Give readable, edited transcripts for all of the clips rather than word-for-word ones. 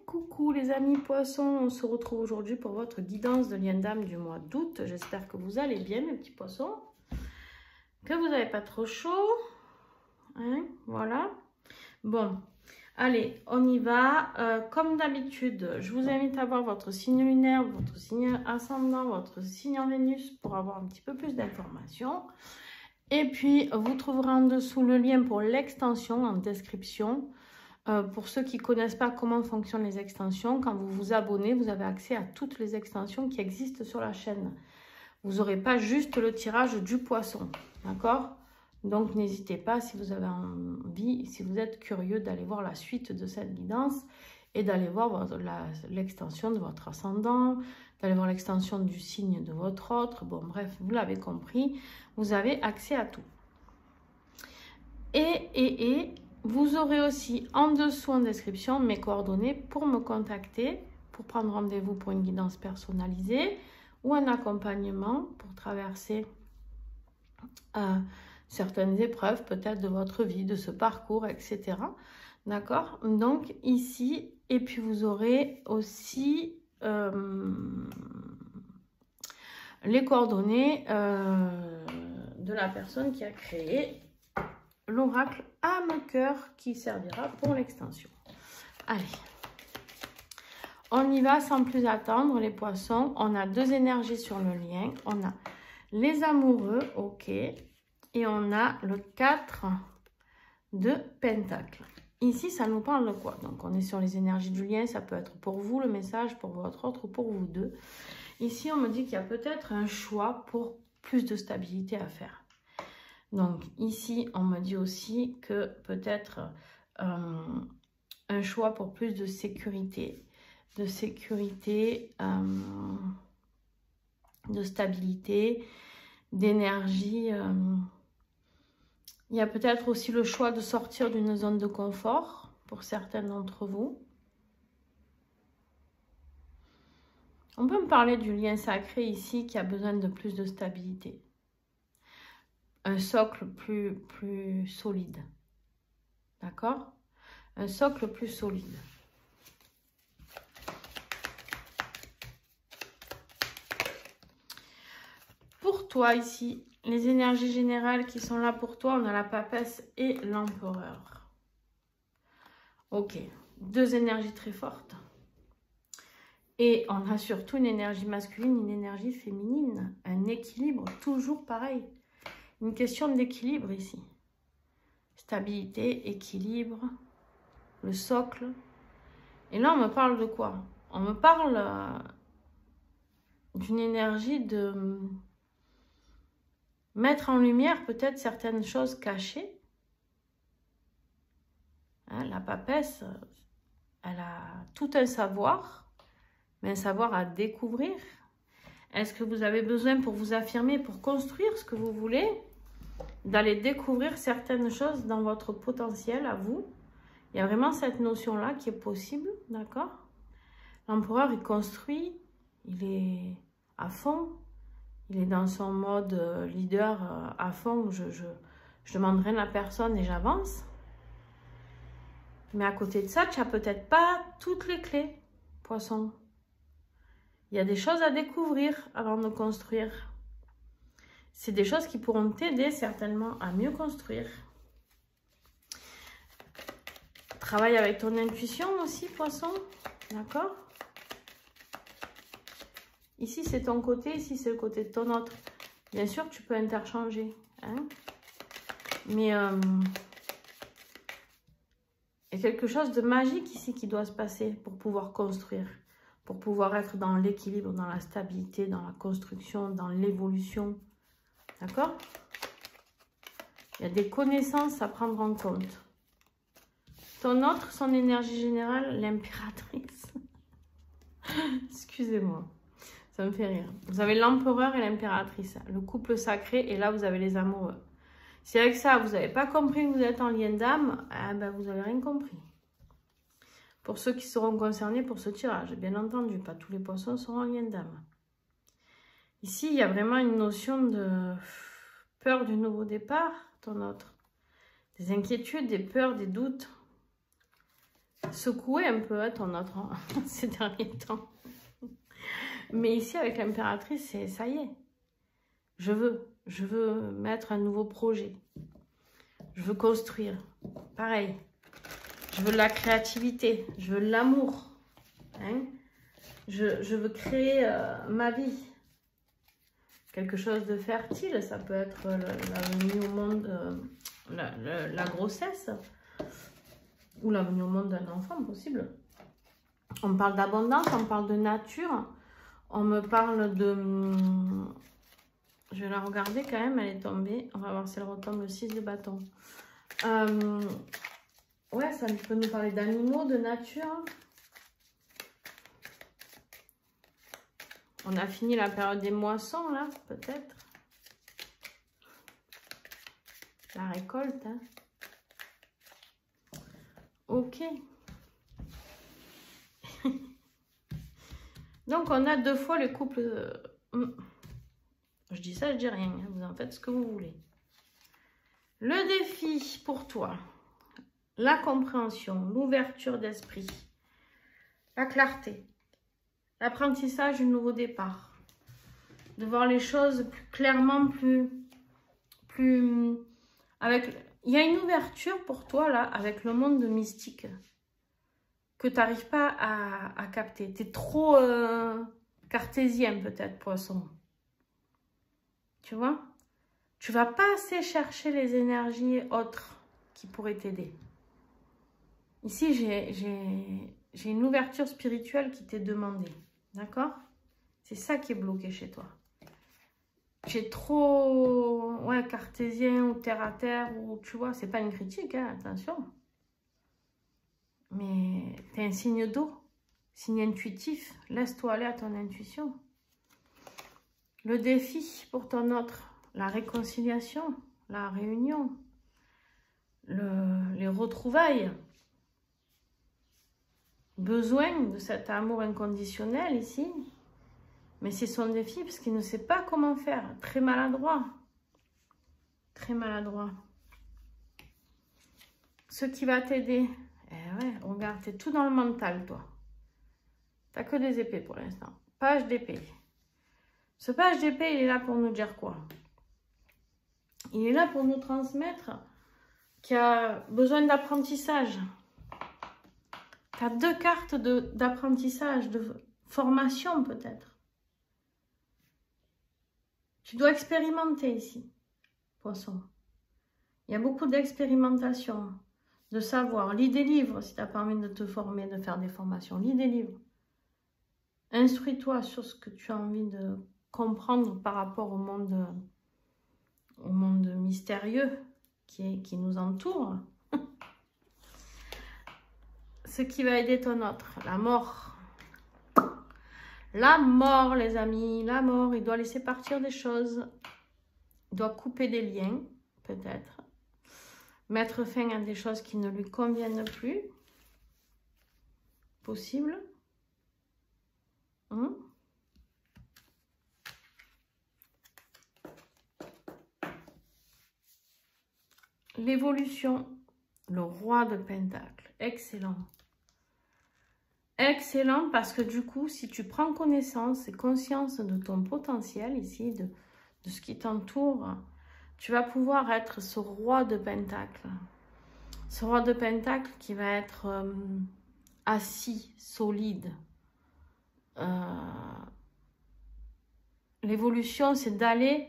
Coucou les amis poissons, on se retrouve aujourd'hui pour votre guidance de lien d'âme du mois d'août. J'espère que vous allez bien mes petits poissons, que vous n'avez pas trop chaud, hein, voilà. Bon, allez, on y va. Comme d'habitude, je vous invite à voir votre signe lunaire, votre signe ascendant, votre signe en Vénus pour avoir un petit peu plus d'informations. Et puis, vous trouverez en dessous le lien pour l'extension en description. Pour ceux qui ne connaissent pas comment fonctionnent les extensions, quand vous vous abonnez, vous avez accès à toutes les extensions qui existent sur la chaîne. Vous n'aurez pas juste le tirage du poisson, d'accord? Donc, n'hésitez pas, si vous avez envie, si vous êtes curieux, d'aller voir la suite de cette guidance et d'aller voir l'extension de votre ascendant, d'aller voir l'extension du signe de votre autre. Bon, bref, vous l'avez compris, vous avez accès à tout. Et vous aurez aussi en dessous en description mes coordonnées pour me contacter, pour prendre rendez-vous pour une guidance personnalisée ou un accompagnement pour traverser certaines épreuves peut-être de votre vie, de ce parcours, etc. D'accord? Donc ici, et puis vous aurez aussi les coordonnées de la personne qui a créé l'oracle âme-cœur qui servira pour l'extension. Allez, on y va sans plus attendre les poissons. On a deux énergies sur le lien. On a les amoureux, ok, et on a le 4 de pentacles. Ici, ça nous parle de quoi? Donc, on est sur les énergies du lien. Ça peut être pour vous le message, pour votre autre ou pour vous deux. Ici, on me dit qu'il y a peut-être un choix pour plus de stabilité à faire. Donc ici, on me dit aussi que peut-être un choix pour plus de sécurité, de stabilité, d'énergie. Il y a peut-être aussi le choix de sortir d'une zone de confort pour certains d'entre vous. On peut me parler du lien sacré ici qui a besoin de plus de stabilité. Un socle plus solide. D'accord? Un socle plus solide. Pour toi ici, les énergies générales qui sont là pour toi, on a la papesse et l'empereur. Ok, deux énergies très fortes. Et on a surtout une énergie masculine, une énergie féminine. Un équilibre toujours pareil. Une question d'équilibre ici. Stabilité, équilibre, le socle. Et là, on me parle de quoi? On me parle d'une énergie de mettre en lumière peut-être certaines choses cachées. Hein, la papesse, elle a tout un savoir, mais un savoir à découvrir. Est-ce que vous avez besoin pour vous affirmer, pour construire ce que vous voulez, d'aller découvrir certaines choses dans votre potentiel à vous? Il y a vraiment cette notion-là qui est possible, d'accord? L'empereur, il construit, il est à fond, il est dans son mode leader à fond. Je demande rien à personne et j'avance. Mais à côté de ça, tu n'as peut-être pas toutes les clés, poisson. Il y a des choses à découvrir avant de construire. C'est des choses qui pourront t'aider certainement à mieux construire. Travaille avec ton intuition aussi, poisson. D'accord? Ici, c'est ton côté. Ici, c'est le côté de ton autre. Bien sûr, tu peux interchanger. Hein? Mais il y a quelque chose de magique ici qui doit se passer pour pouvoir construire. Pour pouvoir être dans l'équilibre, dans la stabilité, dans la construction, dans l'évolution. D'accord? Il y a des connaissances à prendre en compte. Ton autre, son énergie générale, l'impératrice. Excusez-moi, ça me fait rire. Vous avez l'empereur et l'impératrice, le couple sacré, et là, vous avez les amoureux. Si avec ça, vous n'avez pas compris que vous êtes en lien d'âme, eh ben, vous n'avez rien compris. Pour ceux qui seront concernés pour ce tirage, bien entendu, pas tous les poissons seront en lien d'âme. Ici, il y a vraiment une notion de peur du nouveau départ, ton autre. Des inquiétudes, des peurs, des doutes. secoué un peu hein, ton autre hein, ces derniers temps. Mais ici, avec l'impératrice, ça y est. Je veux mettre un nouveau projet. Je veux construire. Pareil. Je veux de la créativité. Je veux de l'amour. Hein? Je veux créer ma vie. Quelque chose de fertile. Ça peut être la venue au monde, la grossesse. Ou la venue au monde d'un enfant, possible. On parle d'abondance, on parle de nature. On me parle de... Je vais la regarder quand même, elle est tombée. On va voir si elle retombe le 6 de bâton. Ouais, ça peut nous parler d'animaux, de nature. On a fini la période des moissons, là, peut-être. La récolte, hein. Ok. Donc, on a 2 fois le couple... Je dis ça, je dis rien. Hein. Vous en faites ce que vous voulez. Le défi pour toi. La compréhension, l'ouverture d'esprit, la clarté, l'apprentissage du nouveau départ. De voir les choses plus clairement, plus avec... Il y a une ouverture pour toi, là, avec le monde mystique. Que tu n'arrives pas à capter. Tu es trop cartésien peut-être, poisson. Tu vois? Tu vas pas assez chercher les énergies autres qui pourraient t'aider. Ici, j'ai une ouverture spirituelle qui t'est demandée. D'accord? C'est ça qui est bloqué chez toi. J'ai trop... Ouais, cartésien ou terre à terre. Ou, tu vois, c'est pas une critique, hein, attention. Mais tu es un signe d'eau, signe intuitif. Laisse-toi aller à ton intuition. Le défi pour ton autre, la réconciliation, la réunion, les retrouvailles. Besoin de cet amour inconditionnel ici. Mais c'est son défi parce qu'il ne sait pas comment faire. Très maladroit. Très maladroit. Ce qui va t'aider... Eh ouais, regarde, t'es tout dans le mental, toi. T'as que des épées pour l'instant. Page d'épée. Ce page d'épée, il est là pour nous dire quoi? Il est là pour nous transmettre qu'il y a besoin d'apprentissage. Tu as 2 cartes d'apprentissage, de formation peut-être. Tu dois expérimenter ici, poisson. Il y a beaucoup d'expérimentation. De savoir, lis des livres si tu n'as pas envie de te former, de faire des formations, lis des livres. Instruis-toi sur ce que tu as envie de comprendre par rapport au monde mystérieux qui nous entoure. Ce qui va aider ton autre, la mort. La mort, les amis, la mort, il doit laisser partir des choses. Il doit couper des liens, peut-être. Mettre fin à des choses qui ne lui conviennent plus. Possible. L'évolution. Le roi de Pentacle. Excellent. Excellent parce que du coup, si tu prends connaissance et conscience de ton potentiel ici, de ce qui t'entoure, tu vas pouvoir être ce roi de Pentacle. Ce roi de Pentacle qui va être assis, solide. L'évolution, c'est d'aller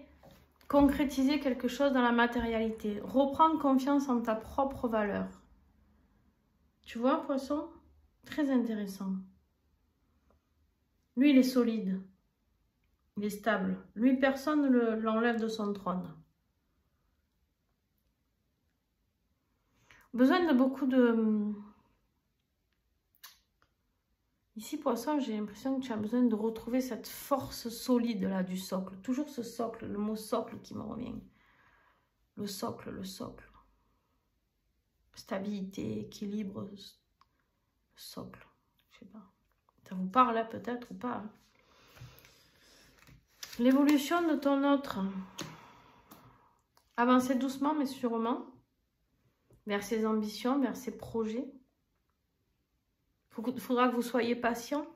concrétiser quelque chose dans la matérialité. Reprendre confiance en ta propre valeur. Tu vois, poisson? Très intéressant. Lui, il est solide. Il est stable. Lui, personne ne l'enlève de son trône. Besoin de beaucoup de... Ici, poisson, j'ai l'impression que tu as besoin de retrouver cette force solide là du socle. Toujours ce socle, le mot socle qui me revient. Le socle, le socle. Stabilité, équilibre, socle. Je sais pas. Ça vous parle là peut-être ou pas? L'évolution de ton autre. Avancer doucement mais sûrement. Vers ses ambitions, vers ses projets. Il faudra que vous soyez patient.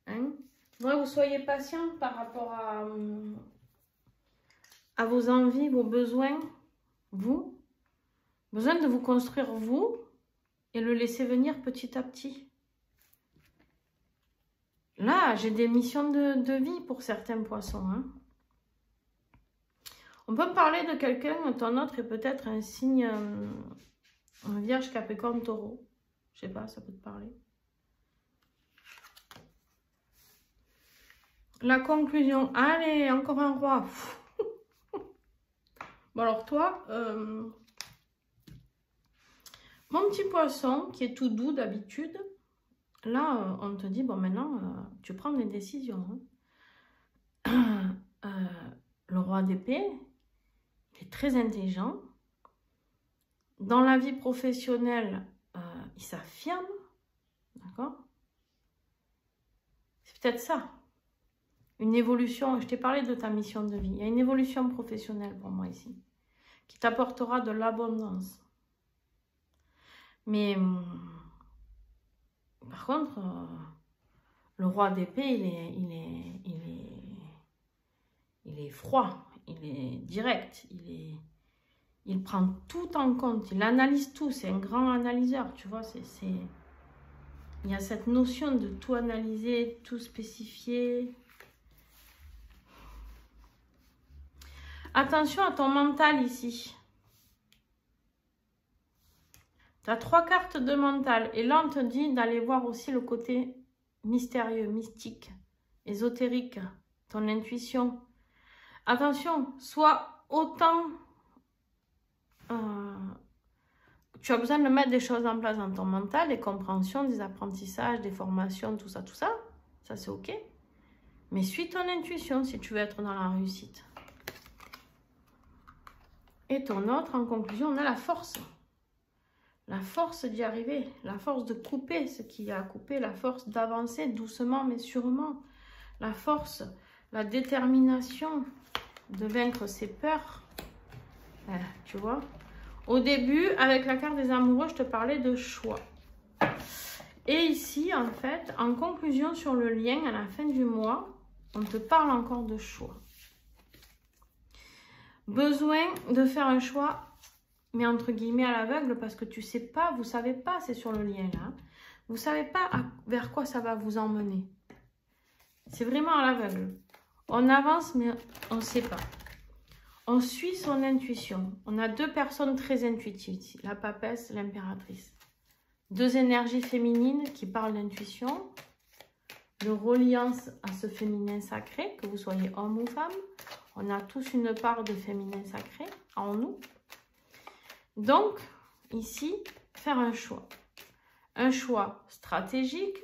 Hein? Il faudra que vous soyez patient par rapport à vos envies, vos besoins. Vous. Besoin de vous construire vous et le laisser venir petit à petit. Là, j'ai des missions de vie pour certains poissons. Hein. On peut parler de quelqu'un, ton autre est peut-être un signe un Vierge, Capricorne, Taureau. Je sais pas, ça peut te parler. La conclusion. Allez, encore un roi. Bon alors toi, mon petit poisson qui est tout doux d'habitude, là on te dit, bon maintenant tu prends des décisions. Hein. Le roi d'épée, il est très intelligent. Dans la vie professionnelle, il s'affirme. D'accord? C'est peut-être ça. Une évolution. Je t'ai parlé de ta mission de vie. Il y a une évolution professionnelle pour moi ici. Qui t'apportera de l'abondance. Mais par contre, le roi d'épée, il est froid, il est direct, il prend tout en compte, il analyse tout, c'est un grand analyseur, tu vois, il y a cette notion de tout analyser, tout spécifier. Attention à ton mental ici. Tu as 3 cartes de mental, et là on te dit d'aller voir aussi le côté mystérieux, mystique, ésotérique, ton intuition. Attention, soit autant tu as besoin de mettre des choses en place dans ton mental, des compréhensions, des apprentissages, des formations, tout ça c'est ok. Mais suis ton intuition si tu veux être dans la réussite. Et ton autre, en conclusion, on a la force. La force d'y arriver, la force de couper ce qu'il y a à couper, la force d'avancer doucement mais sûrement, la force, la détermination de vaincre ses peurs. Tu vois, au début, avec la carte des amoureux, je te parlais de choix. Et ici, en fait, en conclusion sur le lien, à la fin du mois, on te parle encore de choix. Besoin de faire un choix, mais entre guillemets à l'aveugle, parce que tu sais pas, vous savez pas, c'est sur le lien là. Vous savez pas vers quoi ça va vous emmener. C'est vraiment à l'aveugle. On avance, mais on sait pas. On suit son intuition. On a 2 personnes très intuitives ici. La papesse, l'impératrice. 2 énergies féminines qui parlent d'intuition. De reliance à ce féminin sacré, que vous soyez homme ou femme. On a tous une part de féminin sacré en nous. Donc, ici, faire un choix. Un choix stratégique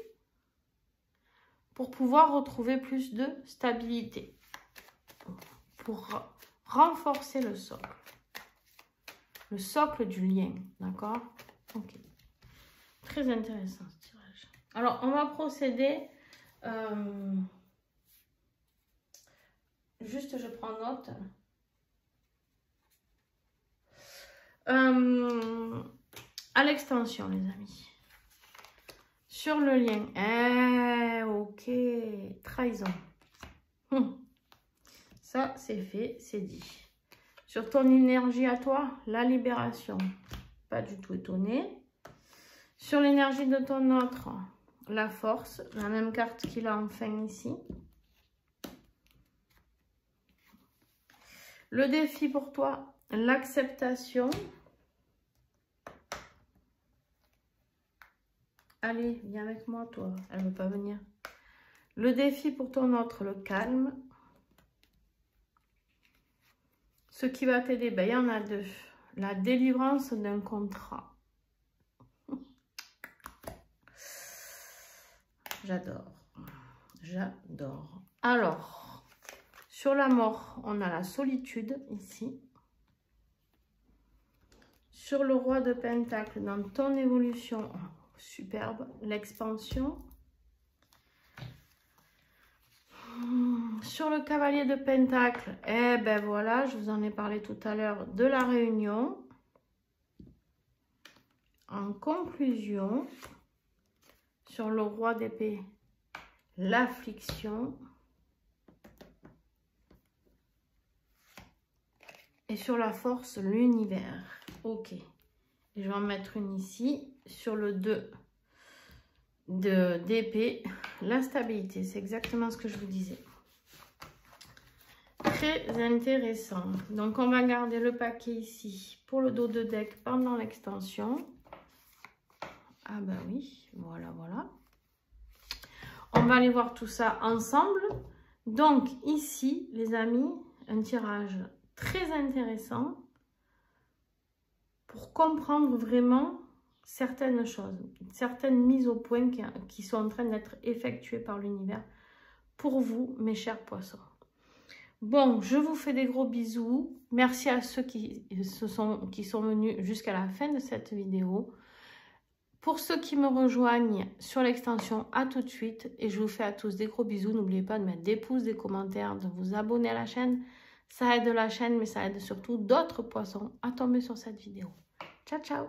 pour pouvoir retrouver plus de stabilité. Pour renforcer le socle. Le socle du lien, d'accord? Ok. Très intéressant ce tirage. Alors, on va procéder... juste, je prends note. À l'extension, les amis. Sur le lien. Ok. Trahison. Ça, c'est fait, c'est dit. Sur ton énergie à toi, la libération. Pas du tout étonné. Sur l'énergie de ton autre, la force. La même carte qu'il a enfin ici. Le défi pour toi, l'acceptation. Allez, viens avec moi, toi. Elle ne veut pas venir. Le défi pour ton autre, le calme. Ce qui va t'aider, ben, il y en a 2. La délivrance d'un contrat. J'adore. J'adore. Alors, sur la mort, on a la solitude ici. Sur le roi de Pentacle, dans ton évolution, superbe, l'expansion. Sur le cavalier de Pentacle, eh ben voilà, je vous en ai parlé tout à l'heure de la réunion. En conclusion, Sur le roi d'épée, l'affliction. Et sur la force, l'univers. Ok. Et je vais en mettre une ici. Sur le 2 d'épée, la stabilité. C'est exactement ce que je vous disais. Très intéressant. Donc, on va garder le paquet ici pour le dos de deck pendant l'extension. Ah bah oui, voilà, voilà. On va aller voir tout ça ensemble. Donc, ici, les amis, un tirage très intéressant pour comprendre vraiment certaines choses, certaines mises au point qui sont en train d'être effectuées par l'univers pour vous, mes chers poissons. Bon, je vous fais des gros bisous. Merci à ceux qui sont venus jusqu'à la fin de cette vidéo. Pour ceux qui me rejoignent sur l'extension, à tout de suite. Et je vous fais à tous des gros bisous. N'oubliez pas de mettre des pouces, des commentaires, de vous abonner à la chaîne. Ça aide la chaîne, mais ça aide surtout d'autres poissons à tomber sur cette vidéo. Ciao, ciao!